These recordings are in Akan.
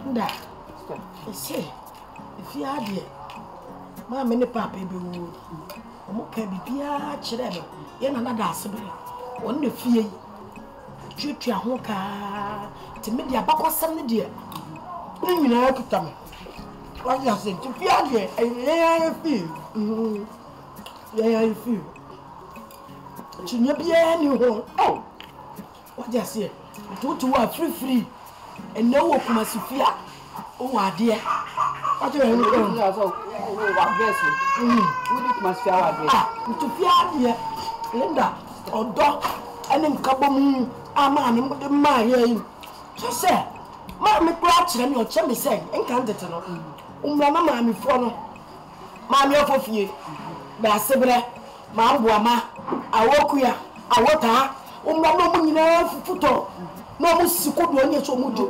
Nda. Ese. If you had it. Ma me ne papa be wo. Omo ka bibia kire no. Ye na da asebe. Won na fie. Twetwa ho ka. Ti me dia bakosam ne dia. Ni nyina akuta me. Wa ya se ti fie ade. Ya fie. Ya fie. Chinya bia ni ho. Oh. Wa ya se. Tutu wa free. And no one from Sophia. Oh, I dear. What do you know? Sophia, Linda, or dog, and then Kabum, a man, and my hearing. So, sir, Mammy Crouch and your chummy say, and can't it know. Mamma, me follow. Mammy of you. Bassibra, Mamma, I walk here, I water, Mamma, foot. No more secret when you're so much or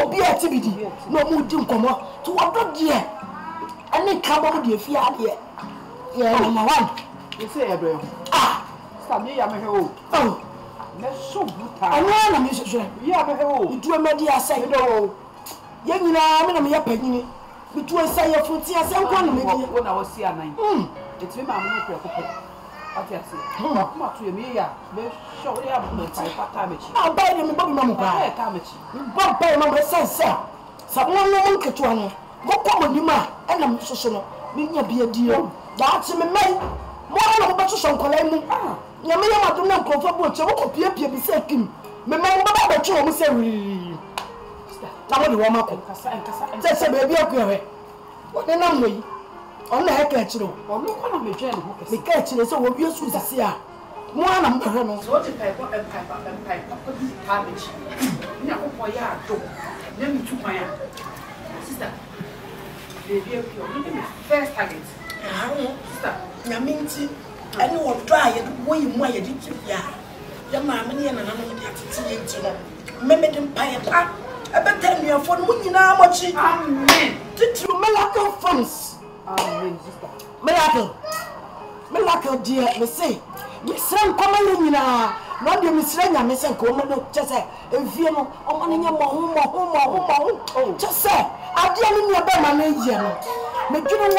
be activity. No more doom come up to what dog dear. And then come over the fear here. Yeah, number one. You say, Abraham. Ah, stop me, I'm a hero. Oh, that's so good. I know, Mr. Yeah, I'm a hero. You do a media say, no. Young, I'm a penny. Between say your foot, yes, I'm going to make when I was here. It's me, I'm not. Come up to me, yeah. Show you have no time. I'll buy them about Mamma. Bob by Mamma says, sir. Someone look at one. Go come on, you ma, and I'm so mean you be a deal. That's me, man. More about some column. Yamma do not go for butcher, what appear to be second. Remember about you, Miss Every. Now, the woman can say, baby, okay. What the number? On the heck at you, or look on the general. The catch is so obvious to see. One of them knows what the paper and pipe cabbage. Now, for ya, let me to my sister. Baby, first target. Sister, Yaminti, and you will try it way more. You did ya. Your mamma and another activity. Remember them pie. I bet 10 years for money now, what she did you miracle funds. Miracle, dear, me say. Miss Sam coming now. Not the Miss Rena, Miss and Commodore, just say, if you know, on your home, just say, I didn't know about my name. Make you know,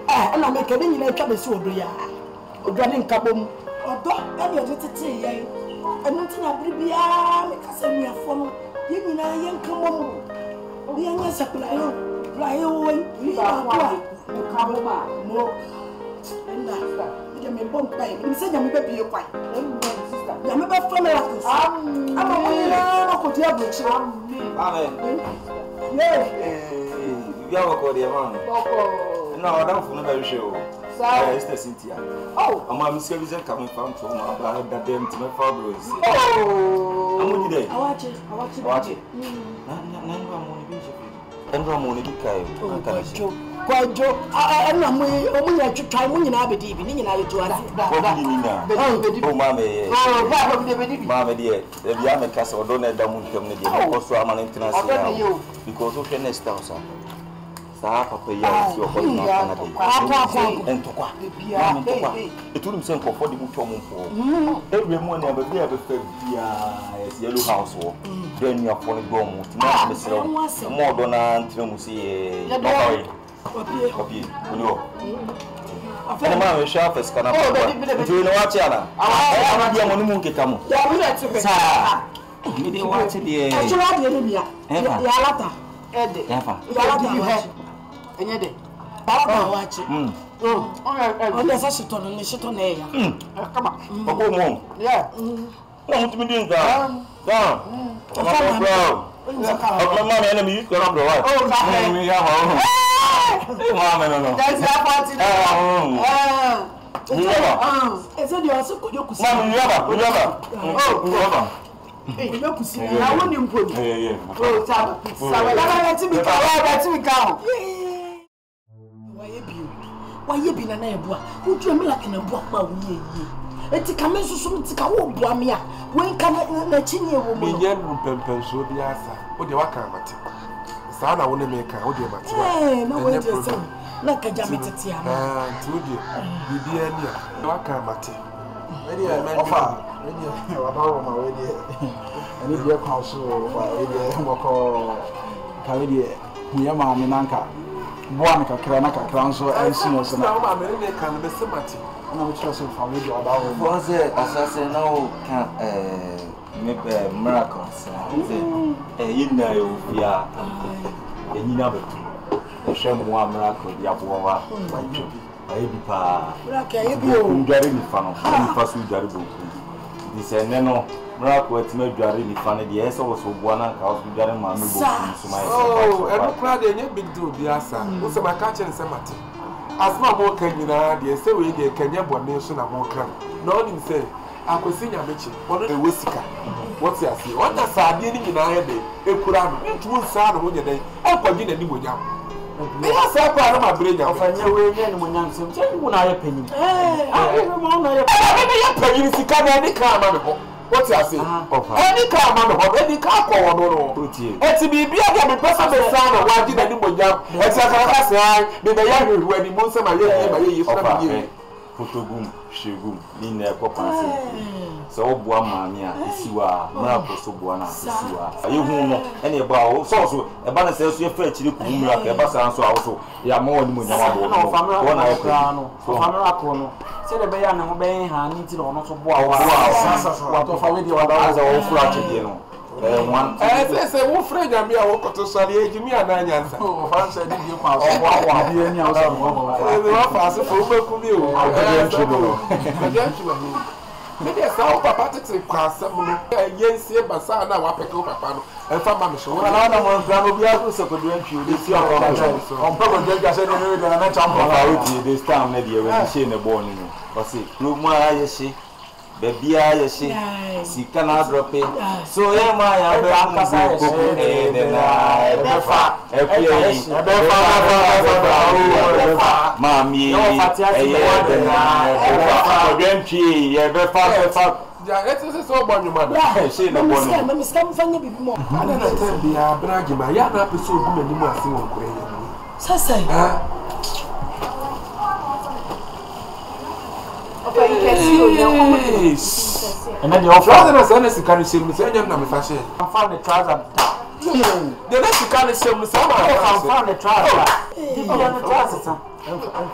and I make a living like a soldier. Or running cabum, or dog, and your little tea, and nothing I will be a cousin, your phone. You know, young come on. The young supply. Fly away, we are going more. And that, you may bump by me. Say, I'm a baby, you're quite. I'm a family. I'm a could have it. You have a call your man. No, I don't feel very sure. Sister Cynthia. Oh, a mom's service coming from about that damn to my father. Oh, I'm with you. I watch it. And Ramon, you quite joke. I'm not only to try when you have a deep in the night to oh, Mamma, dear, the Yama Castle don't let them come again. Also, I'm an international because of the nest house. Papa, your and to what? It told himself for 40 for every morning. I will be able to yellow house. Then you are going to go more than until see a copy. The man will sharp as can have. Do you know what, Yana? I am a moon to come. You didn't watch it, dear. And yet, I'll watch it. Oh, there's a shit on the shit on air. Come on. Yeah. Don't be doing that. Down. My enemy is going to go out. Oh, no. That's that party. It's a also good. You I want him put. Why you been an airboy? Who do me like in a book? It's a coming to come boy me. When can I let you woman? Yen so the answer. What do you want? Sana won't make a audio material. No way to say. Like a jamity. Told you. You dear near. Waka mate. Ready, I offer. Ready, about my way. Any dear council, Wako Kavidi, Muyama Minanka, Buanaka, Kranaka, Council, and seniors. Now, I'm a can be somebody. No choice of family about was it as I say no can miracles. You know, yeah, and you know, the shame one miracle, the Abuwa, I be pa. Okay, you Gary Fano, first we got this and no miracle, it's made Gary Fano, the S also one house with Gary Man. Oh, and look like a big dude, the answer. What's my catching somebody? As my more can you know, the say we get Kenya nation and more can. No one say, I could see your bitch, one of the whisker. What's your see? What does I did in our day? A Kuran, it will sound when you're there. I'll put in a new one. Yes, I got my brain of a new way when I'm saying, when I penny. I remember your penny is the car any car. What's your say? Any car, man, any car, no. And to be a person, the son of what did I do with you? It's a say, the young when the most of my year, Photogum, Shigum, Nina Copansi. So, Buamania, Isiwa, Maraco, Sobuana, Isiwa. You know, any about so a banner says you're French, you can move a bus answer also. You are more than one I crown, for Hamaracono. Say the Bayan and obeying her needed or not to bow. What of already otherwise are all flat again. One, I say, what friend and me, I walk to Sally, give me a 9 answer. Oh, fancy, did you pass? Maybe a sound papa to class some yes, but son, now I pick up a pan and found my show. Another one, Granobiaco, so could you this year on probably just said this time, maybe when she in the morning. But see, no more, I see. Baby, I see. She cannot drop it. So, am I Mammy, that is so bon, your mother. She no one. Let me come from you more. I don't know. Be a bragging. My young episode, woman, you must see one. Say, and then your father has honestly carried him with any number fashion. I found the trouser. The next carry him with some found the trouser. Because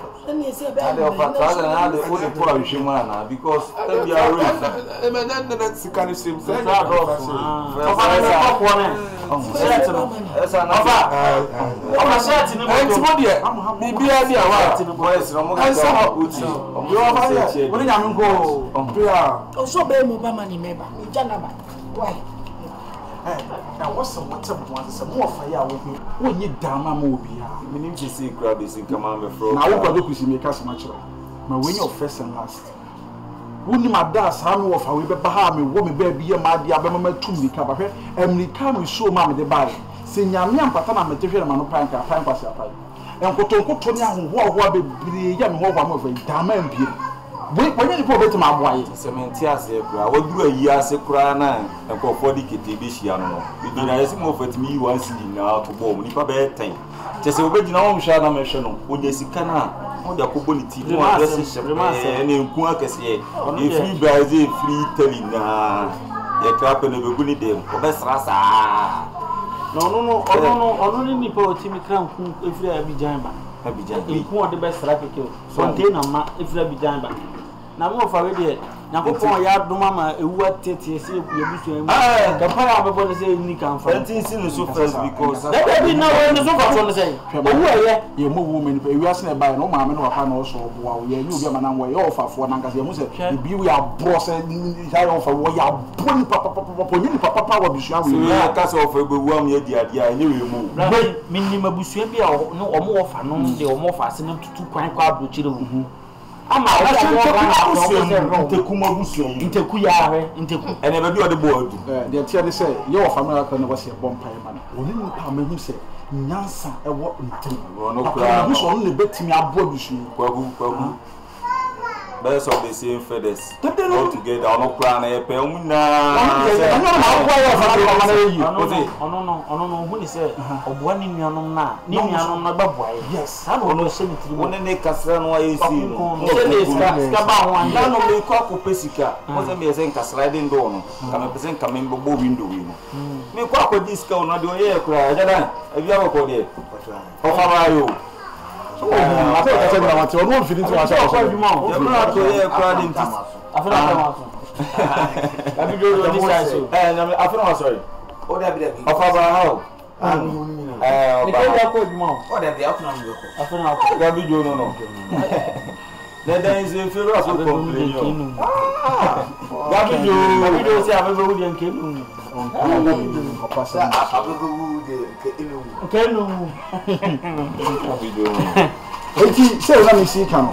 we are now, what's some more fire with me? When you damn a movie, we need to see grab this in command from now. What look is make us much. My when you're first and last. Wouldn't my dad's hand off, however, Bahami, woman, baby, my dear, Bama, 2 weeks, and we come with so mammy the body. Senior Miam Patana material, Manopanka, Pampas, and Cotonia, who will be young, what I'm over, damn and be. When you put my wife, Cementias, I will do a year, Secrana, and for 40 Kitibishiano. You did a small for me once in now to bomb, if a bad time. Just a original Shana Mention, when you see Cana, on the community, and in Kuakasi, if you guys free telling, a crap and a good day, or best rasa. No, only Nipo Timmy Crown, if you have behind back. You want the best rapid kill. So, if you have behind back. Now, more for it. Now, for yard, no mamma, what it is, you between the power say Nikan for 19 so first because that we know when the sofa say, you move women, we are saying by no mamma or pan also, while you get man way offer for Nankas, you must say, we are boss and offer, we are putting papa power be sure we are cast off a good one year, dear, and you remove. Minimum Bushabia or no more for no, they are more fascinating to 2 point crowd with children. I'm into Kuya, and never do the board. The theatre say, your family was a bomb pie man. Only Palmer who said, Nansa, a walk in no crowd, only bet me a board. best of the same feathers all together on plan e pe umna ono hu ni se oboa ni nuanom na ni nuanom na baboa yes ha no no se ni tiri won ne kasra no ayi si no se ne ska ba ho anda no me ko akopesika mo se me se nkasra de ndo no ka me pese nka me bobo window wi no me ko akodi ska no de oye kura ajada e bia ko de o fa ba yo Até que você não matou, não fiz isso, acho que eu não tô aí para dentro. Afinal, Davi do disso. Afinal, sorry. O Davi. O Fabio. Me quer dar coisa, irmão. O Davi, afinal, Davi do não. Daí se fez a sua compreensão. Davi do se abre o dia que não. Eti se o me si kan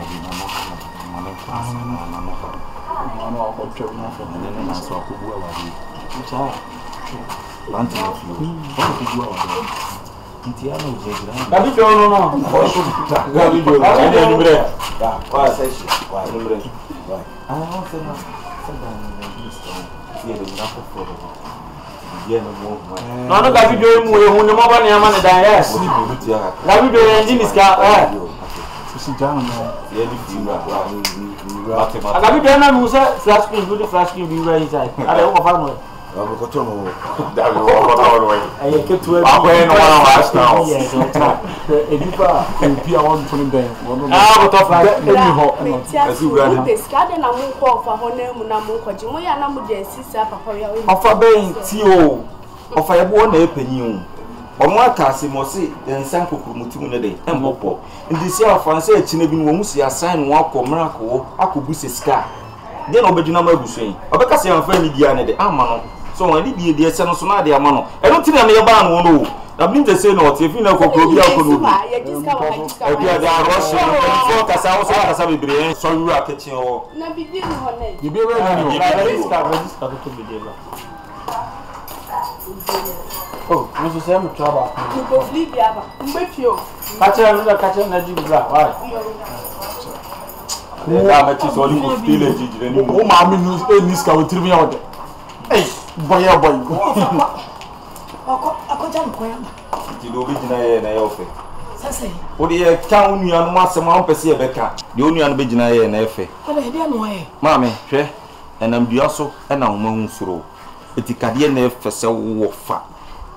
No, no, David do mu ehun ni mo ba ni ama ni dan yes. David do engine is ka si jana no ye di fiwa David do na mu se flash screen bi right side. Ada ko fa no. ko to no David ko to no Aye ke tu e. Akwai no one last now. edipa pia won tuni den won no Ko to flash eni ho Asu grade. Descade na mu ko fa ho na mu na mu ko ji mu ya na mu de sisa papa ya. Ofa ben ti o. Ofa yebo na epanyin o. Omo akase mo se ensan kokurumuti ne de empopo. Ndi si afanse echine bi no mu si assign no akomra ko akobu se ska. De na obeduna ma agusen. Obeka se anfa ni dia ne de ama no. So when di die se no so na de ama no. E no tiri na me ba no no. Na bin te se no te fi na kokoro bi akono bi. E bi ada rush no kasa wo so kasa bebre so yu akechi o. Na bi di no ne. Di be we no. Register to be there. Oh, Mr. Sam Traba. You go flip yaba. Mbefio. Catch na jibla. Why? Da ma ti so li ko stile jijire ni. O ma mi nu eni ska o tiri mi ya ode. Boy. Ako jam ko ya. Ti do bi jina ye na ye ofe. Sase. O de ka onua no asem an pese e beka. De onua no be jina ye na efe. Ala he dia no ye. Maame, hwe. Enam dua so na wo mahu suro. Etikade na efe se wo fa.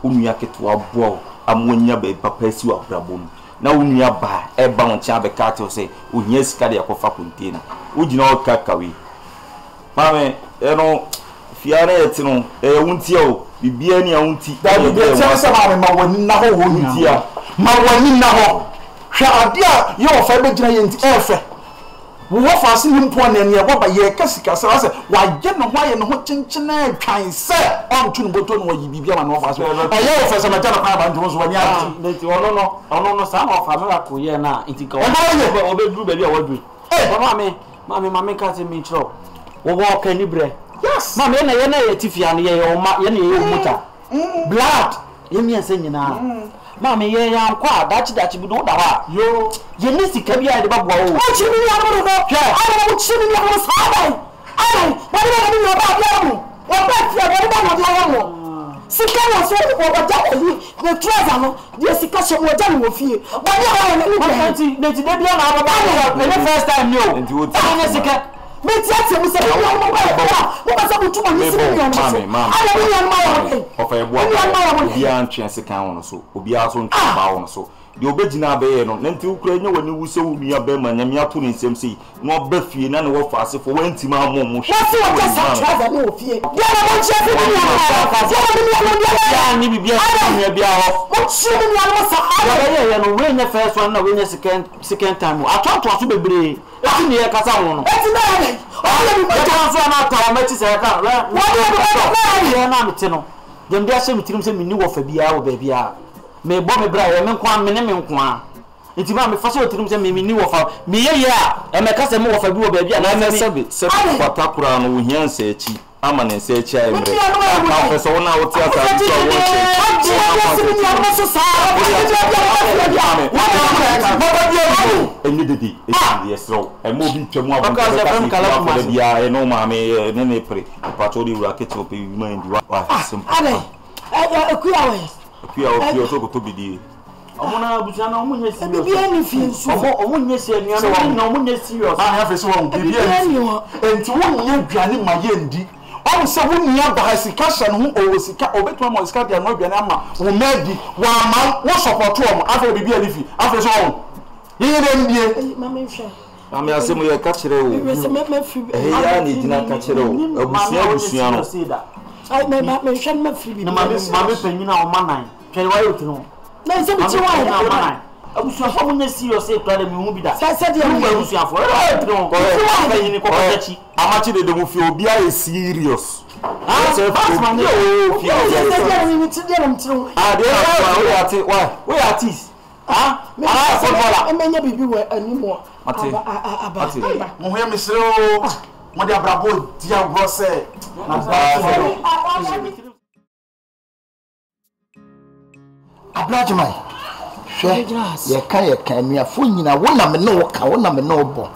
Onua keto abo amonya be papa si wa brabom. Na onua ba e ba won cha be ka te se onya sika de akofa container. O jina o kakawi. Maame, no fiare etino wunti o bibia ni awunti da bi be tell say ma wani na ho wunti a ma wani na ho hwe ade a ye o fa be gina ye nti efe wo fa se ni mpo na ne e ba ye kasika se wa je no ho ye no ho chinchina twan se on tu no boto no yi bibia ma no fa so aye o fa se ma jana kwa ba nto so wani a nti ono no sa ma fa me ko ye na nti ka o be duru be dia wa duru mama ka se mi chro wo wo ka ni bre. Yes. Mama ye na tifia no ye o ma ye na ye muta. Blood. Ye mi anse nyina. Mama ye ya nkwa dachi bi do da wa. Yo. Ye ni sika bi a de babwa o. O chi mi ya mo do. Ai mo chi mi ya mo sa dai. Ai, ba ni mi ba bia mo. O ba ti a ba mo dia mo. Sika no so o ba ja ko yi. Ne trouser no, ye sika she mo ja no fie. Ba ni ha na ni ne ti de bia na ba ba the first time yo. Ba ni sika me tiate mo se mo ba sa butu mo ni se mi on so ala mi yan ma ya ofa e bua obi an twese kan won so obi aso ntwa ba won so de obegina be ye no nti ukura nya wani wuse wo nua be ma nyame ato ni nsem sei no oba fie na ne wo fa ase fo wanti ma mo mo hwe What's what just trouser no fie. Dia na mo che fi ni ya ni bibia ni bia ho mo che ni ya mo sa ala ye no we nya first one na we nya second time atonto aso bebre eti ni e kasa won no eti na ya ala mi ko so na ta o ma chi se ka wa na meti no dem dia se mitirim se minni wo fa bia wo ba bia me bo me bra ye me nko me ne me nko a enti ba me fa se otirim se me minni wo fa me ye a e me kasa me wo fa bi wo ba bia na me se kwata kura no wo hian se echi ama ne se chia emre Ka so wona wo tia sa so wo enye dedi e yesro e mo bi twam abon ka bia e no ma me ne pre pato di wura kete ope wi man di wa simple akuya to ko to bidi omuna abusia na omunye serious bibia ni fi nso omunye serious na omunye serious ha fe so won bibia enti won nya dwane ma ye ndi o se won nya ba sika hye no ho o sika obetu ma sika dia no dwane ama wo madi wa ma wo support wo afa bibia ni fi afa so won ye ne ndie mama hwe mama asemu ye ka kire o ya ni dina ka kire o abusia no ai mama hwe ma free bi na mama panyina o manan twere wa yo tino na se bichi wa na manan abusuafo munye serious e twale mi hu bi da se de mu abusuafo e tino ko panyini ko tachi amachi de mu fi obi a serious se fa man yo fi we artist footballer emenya bibi we animo ati mo ho mesre o mo de abrabo dia grose na abrajumai hwe ye kan nuafo nyina wona me no ka wona me no bo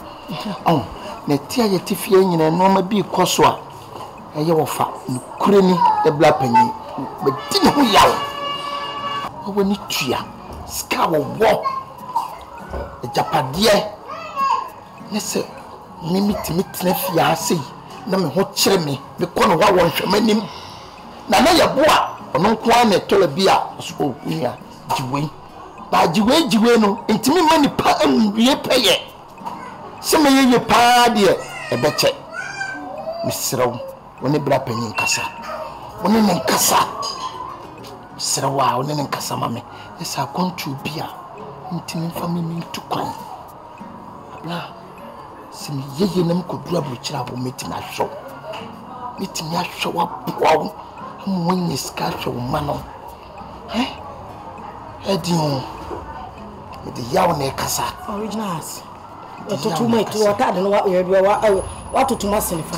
na tia ye tifie nyina no ma bi koso a eye wo fa kureni e bla panyi be di ne ho yawo wo ni tua ska wo japade ne se mimi timitne fia sei na me ho kire me kono wa won hwemanim na ye boa ono nko na tole bia so nya jiwe ba jiwe no ntimi mani pa amwie peye se me ye pa de e beche misraw woni bra panyin kasa woni nen kasa misrawa woni nen kasa mame esa kontu bia ntimi family tukwan abla se me ye nam kodura buchira wo metina hwo metimi ahwo wa boawo amunye ska hwo mano Edion, with the yawn kasa. Originals. To make to what I don't know what to myself.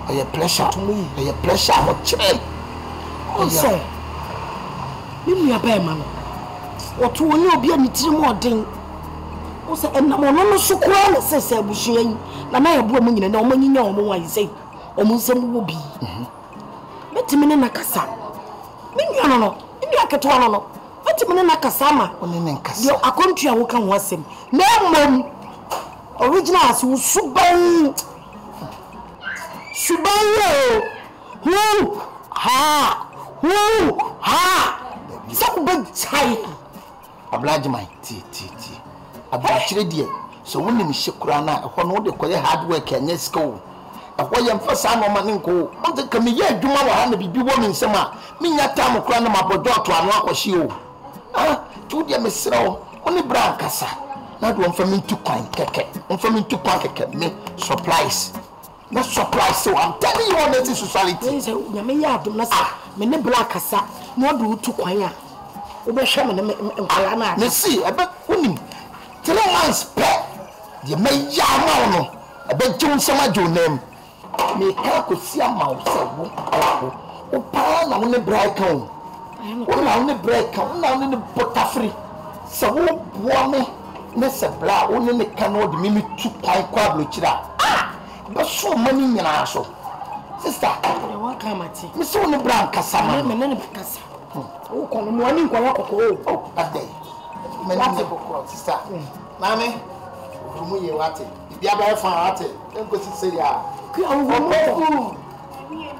A pleasure to me, a pleasure of chain. Oh, sir. Leave me a bear, man. What to you be any team more thing? Was a no so cool, says a bushing, and I have woman and no money, no more, I say, or Muslim will be. Let him in a casa. Miniano, in your catano. Mene na kasama onene nkasa yo akontua wo kan wasem na mom originals wo suban yo hu ha sabe chai ablajimai ti abachire die so wonim hye na ho no de koye hard work anya skill ho ye mfasa no ma nko o de ka me ye adwuma wa ha na bibi wo mi nsem a menya tam kura na mabodo to ano akohye o tu dia mesrao oni bra kasa na do mfami tukwan keke mfami tukwan keke me supplies na supplies so I'm telling you on this society say nyame ya adom na sa me ne bra kasa no do tukwan a wo be hwe me nkwala na na si ebe unim 3 months pe de me ya ma no ebe jun sama jonem me ka ko si ama wo se wo pa na wo ne bra kan Una ne break, una ne botafri. So wo boame ne se bla, wo ne kano de mimi tu kwai kwa blochira. Ba so mani nyina so. Sister, you want come at me so ne bra kasa ma. Me ne kasa. Wo ko no ani nkwa kokko. Oh, that day. Me ne bokko sister. Mami, mu ye wate. Bia ba fa wate. Enko si seria. Ku awu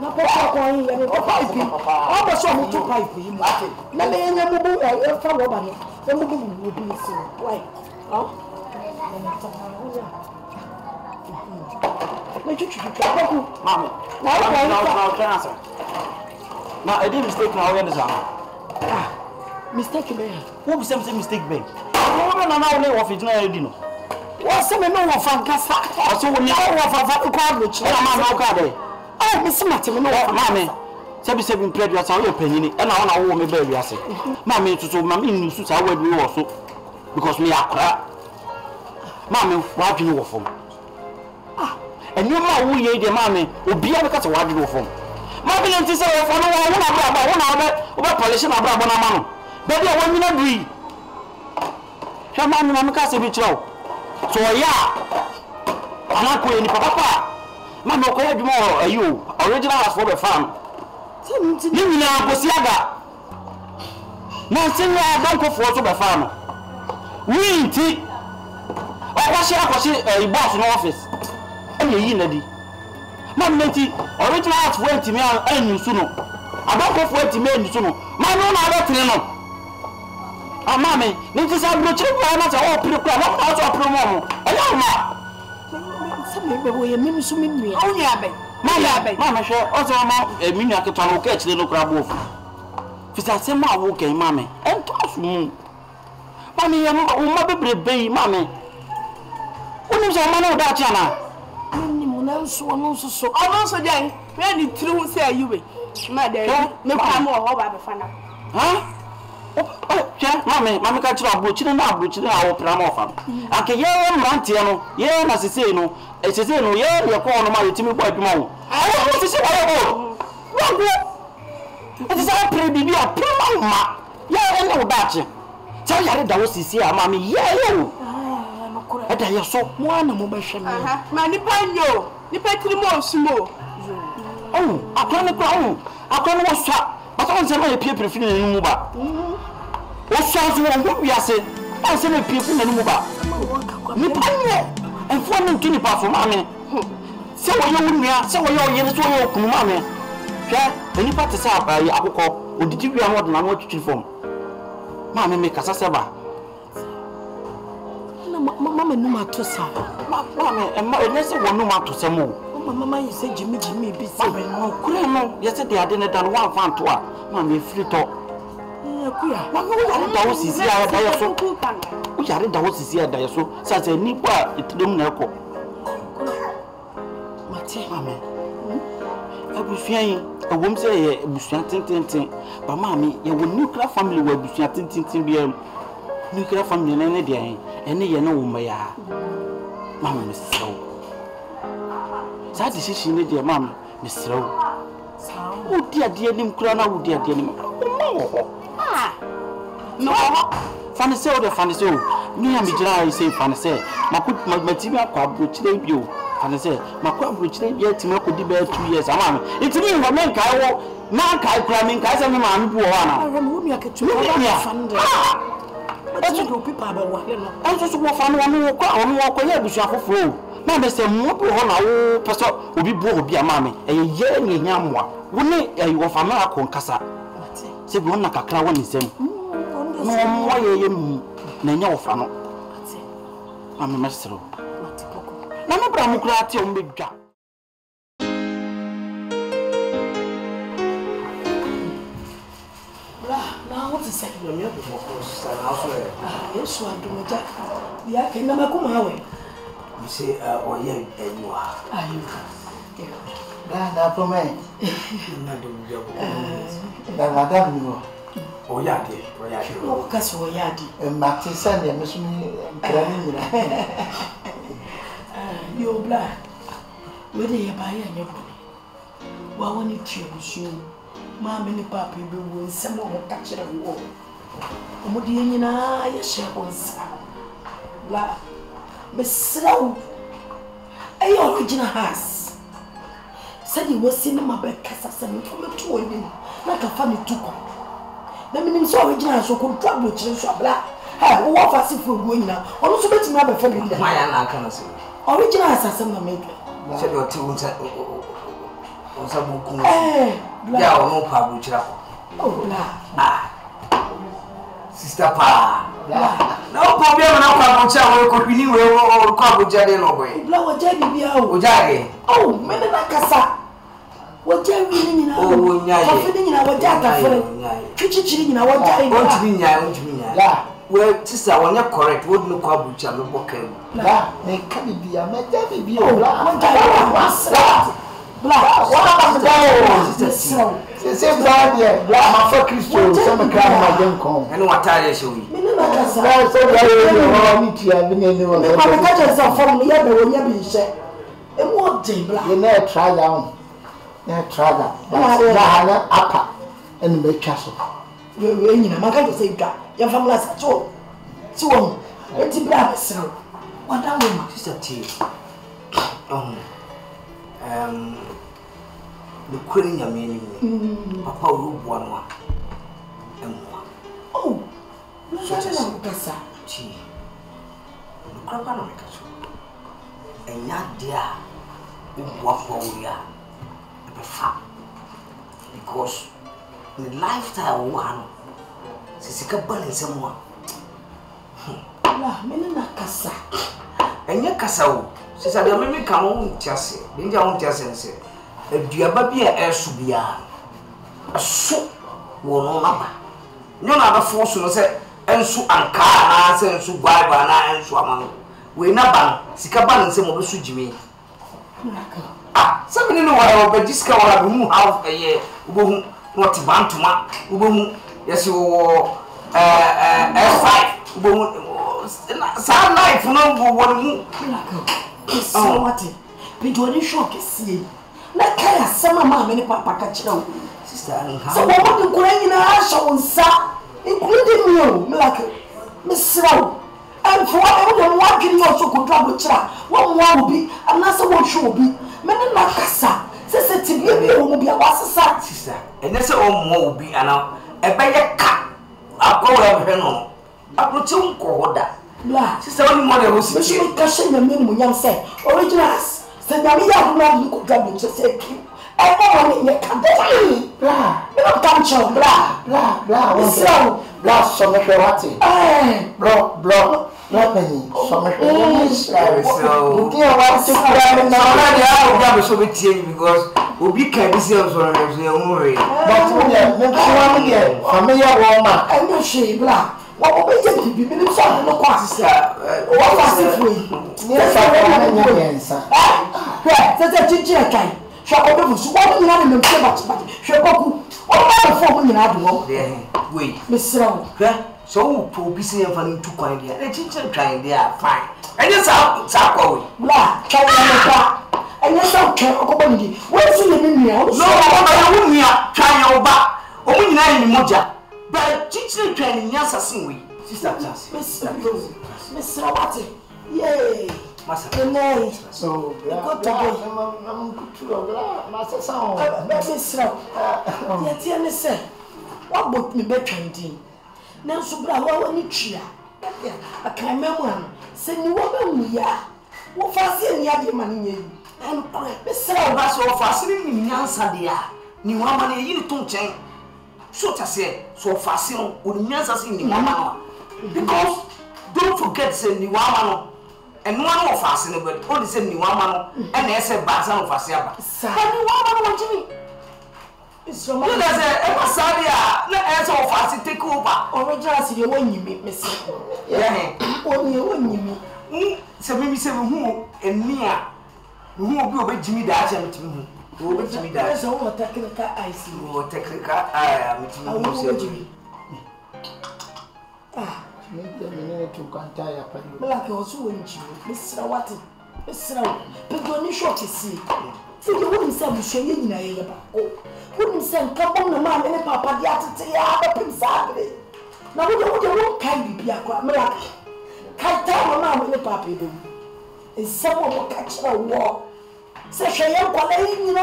na papa ko yin ya ko pipe o ba so mu tu pipe yi mu na le nya mu bu e fa wo ba ni e mu bu bi si why me chuchu ko ku mama na cancer na I did mistake na we ndza mistake be who be some mistake be wo na na le wo fi na e di no wo se me no wo fa nkasa o so wo ni wo fa ko agbo chi na ma na ka de oh, Miss Martin, no, mammy. Sebi impressed you as our opinion, and I want me baby. I say, Mammy, to mammy, you should say, we also because me are crap. Mammy, what do you want from? And you know, we, the mammy, will be able to what you from. Mami nti se wo fo no wo na bra ba wo na wo polish na bra bo na ma no. Baby a wo nyina dui. Hwa mami na me ka se bi kiro. So ya. Ana ko ni papa. Mami ko ya dwuma ayo original house for the farm. Ni nyina ko siaga. Na nsinya banko fo so be farm. Wi nti. O wa share ko shi boss no office. Ani yi na di. Mami nti original house for ntimi an nusu no. Abanko fo ntimi an nusu no. Mami na abetre no. Mami, nti sa bro chiri kwa na sa o pire kwa na so pire mo. Aya ma. Sa me be wo ye mi so mi nua. O nya be. Mama hwe o so ma mi nua keto no ka chire no kra bo fu. Fisa se ma wo kan mami. Ento asu mu. Mami ye ma bebrebe yi mami. Unu so ma na da cha na. Ni mu na so no so. Ono so jan. Me ni tiri hu se ayube. Ma de me pa mo ho ba be fa na. Ha? Mami ka chira abrochire na abrochire a wo pra ma ofa. Ake ye mrantie no, ye na sese no, sese no ye ye ko no ma yetimi bo adwuma wo. Ayo sese wa wo. Wo. It is a pre bibi a pro ma. Ye ene wo dache. Tell yare da wo sese a mami ye wo. Ah, no kura. Eda ye so Mo ana mo ba hwe me. Aha. Ma ni pa nyo. Ni pa tiri mo osumo. Oh, akwa ko wo swa. But on say my people feel no mu ba. O swa so wo wiase. I say my people no mu ba. Ni pa nye. Enfo no ntuni pa so mami. Se wo ye wunua, se wo ye yere so wo kunu mami. Hwe, eni pa te sa akokọ, odidi wi amod na no twitwi fom. Mami me kasa seba. Na mama no ma to sa. Mami, ene se wo no ma to se mo. Mama you say Jimmy be say. No, kure no, ye se de ade ne dan wan fan to a. Mami free to. Kuya. Mami wo yare da wo sisi a da ye so. Wo yare da wo sisi a da ye so. Sa se ni kwa etidom na ekọ. Mate. Mami. Abusuan yi, ewom se ye abusuan tententen. Ba mami, ye wo nuclear family wo abusuan tententen bia. Nuclear family ne de an. Ene ye na wo maya. Mami me so. Sa decision ne de mami, me so. Wo di ade nim kura na wo di ade nim. No. Fanise o de fanise o. Ni ya mi jira yi say fanise. Matimi akwa abrochire bio. Fanise, makwa abrochire bia timi akodi be 2 years ama me. Itimi ngo men kai wo na kai kura men kai se me ma mi bu wo ana. Ara mo mi aketu ba fande. Ati do pipa ba wa no. Enso so wo fa no wo kwa onu wo kwa ye busu afoforo. Na be se mo bu ho na wo peso obi bu obi ama me. Ye nyenya moa. Wo ne wo fa na akon kasa. Se bi wona kakra woni sem. No mo ye mu na nya wo fa no. Mami mesro. Na me bra mu kura ati o mbedwa. Na what is say? No me be mo ko sa na so e. Yesu adumoja. Ya ke na makuma we. You say oye enwa. Ayo. Da pro me. Na do mi job. Da madam ni mo. Oya de. O ka so oya de. Mati san de me so mi kra ni mira. Yo bla. We de ye ba ye nya ko. Wa woni tie busu. Ma me ni papa be wo nsem o ka kire wo. O mo de nyina ye hye onsa. Bla. Me sraw. Ayo original house. Sadi wo sinema be kasa se me to oni. Na ka fa me tuko. Na me nim so original so ko twa bo kire so bla. Ha wo fa si fo go nyina. Ono so betimi aba fa bi da. Ma ya na aka na se. Original assassin na make. Se do ti unsa buku. Bla. Ya ono pa bu kira ko. Oh bla. Sister pa. No problem na pa bu kira wo ko hwini we o ko abu jade no boy. Bla wo jade bia o. O jade. Oh, me na kasa. Wo jade ni nyina. Oh, wo nyaaye. Ko fi ni nyina wo jade afere. Chichichiri nyina wo jade. O ntimi nyaaye. La. Well, sister, when you're correct, what no kwa bucha no boken. La, me ka bibia, me jade bibia o. Wo jade wa. Bla, what about the sister? Se bla dia, bla ma fa Kristo, se me kra ma den kon. Eno watare show yi. Me na kasa. Na so bla yo ni tia bi ne wo. Me ka je sa form me ya be wo nya bi hye. E mo de bla. Ye na try ya ho. na traga na hana apa ene betwa so we nyina maka to say twa ya family sa cho ti won enti bra besro wada wo ma sister T the queen ya me ni papa wo bua no emwa oh so tena mukasa T no krapa no mekaso enya dia wo for we are because the lifestyle one sisika balance mo la menena kasa enya kasa wo sisa de me ka mo ntiase de nja mo ntiase nse aduaba bi a esu bia aso wo no na ba nyo na ba force no se ensu anka na se ensu bible na ensu amano we na ba sika balance mo be su jimi something no wala ba diska wala bu mu have ubohu not bantuma ubohu yes wo S5 ubohu sa life no wo mu so what be do any shock see na kaya sama mama ne papa ka kira wo sister anka so wo mo ko nyina asha wonsa including me like misrawo and for what I want to know so ko drabo kira wo mo obi anasa wo hwe obi mene na kasa sese tibie bi wo mu bia wasesa sister ene se o mo obi ana ebeye ka akọwa ehwe no aproche nko hoda bla sister woni mo de ho si ti me ka hye na menu nyam se originals se na me ya do na ko drabo se ki e mo mo ne ka de bla me no kam cho bla wo bla so me hwe wate bro Lapani, so much so. Dear, what's the problem now? I will so because we'll be careful on the but again, familiar woman, I'm not sure, blah. What will be the people of the classes? What was it for you? Yes, that's a teacher kind. Shall go to what you have in the table, shall go. What about the phone? Wait, Miss Rowe. So busy and funny to quiet there. The teacher trying there fine. And yes, I'll blah, try and yes, I'll try. What's in the meal? No, I wouldn't try your back. Only 9 moja. But teacher training, yes, I sing we. Sister, Miss Rabati. Yay, Master. So, got to go. Master Sound. Miss Rab. Yet, you say, what book me better than na subra wa ni twia akan memwa se ni wo ba mu ya wo fase ni ade ma ni yi en kure be sra ba so fase ni nyansa de a ni wa ma ni yi ni ton chen so ta se so fase no o ni nyansa se ni wa ma no because don't forget say ni wa ma no eno no fase no but o ni se ni wa ma no e na ese ba sa no fase aba ni wa ma no wajimi so you guys Sadia, let us offer take over. Original city when you meet Miss. Yeah, only when you meet. So maybe say who and near who will be Jimmy Dash and me. Who will Jimmy Dash? So technical I see. Who technical I am Jimmy. Ah, make the minute to contire. Like also when you Miss Rawati. Miss Raw, but don't shock to see. See the woman said we show you in a wouldn't send come on man and papa yatty up sadly. Now we don't kind be a miracle. Can't tell my man with papa do. Is someone will catch a war. Say she am calling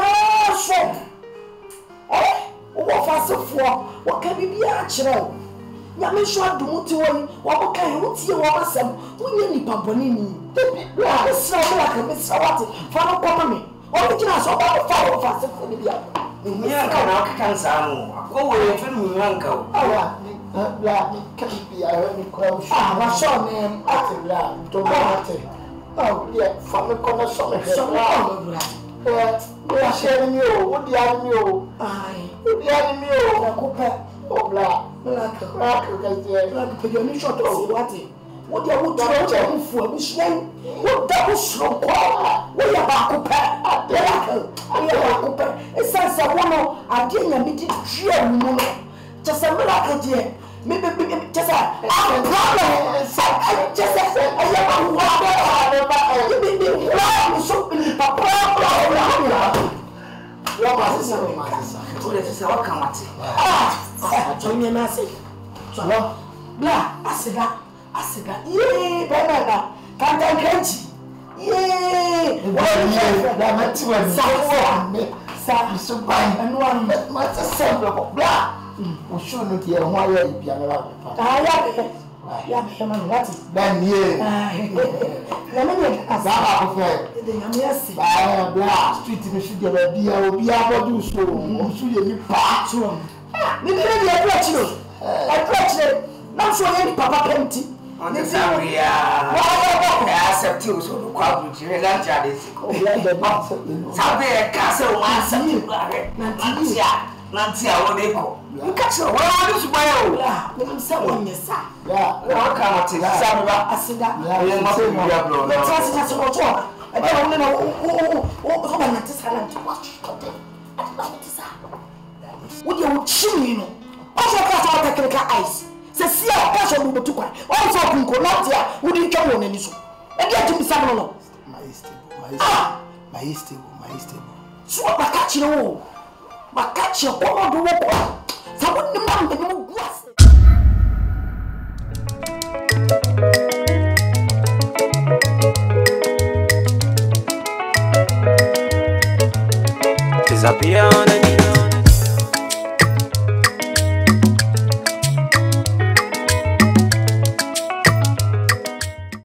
so. Eh? What fast for? What can be a child? Yami sure do to one. What can you see what some? Who need Pamponini? It's so like a Miss Rawati. Follow Pommy. Original so about 5 fast for the Nya kana kansa no ko wo ye fenu nyanka o awa bla ni kan bi a ni ko wa so ne ati bla to ate oh yeah fa me ko na so me so bla bla share mi o wo di ari mi o ai wo di ari mi o na ko pe o bla ka je bla ko je ni short o wati wo di wo tro che mu fu abu shen wo da wo sro ko wo ya ba ko pe Essence one ade nya me di twa mu no just a miracle je me just a problem just a I am one so in papa Yo masisa. Ule sasa wakamati. Tonye na se. So bla asida. Ye bana kanta kranchi. Ye da mati wa sa so ban anu an mati semble ko bla. O show no tie ho aye bia me ba pa. Ya man what? Dan ye. Na me Zaba ko fe. na me asi. Bla street me should be bia obi abodu so. O so ye ni pa. So. Me be dey approach no. Approach na so ye papa penti. On the Samuel. I accept you so kwa bujire na jade siko. Sabe castle one accept. Nanti a won eko. Nkache wa won su bayo. Me say won yesa. Ya, na ka mate sa me ba asida. Ye ma se bia bro. Me trust na so to. E be won na o so ba na tisa na to watch. Wo de wo chimi no. O so ka sa technical eyes. Se si a ka so do tukwa. O so kunko na dia wo di twa won ani so. E de tumi sa no. Maestro. So ba ka chire wo. Makachi kwa ndo woko sababu ni mambo ni mugwase Disappear on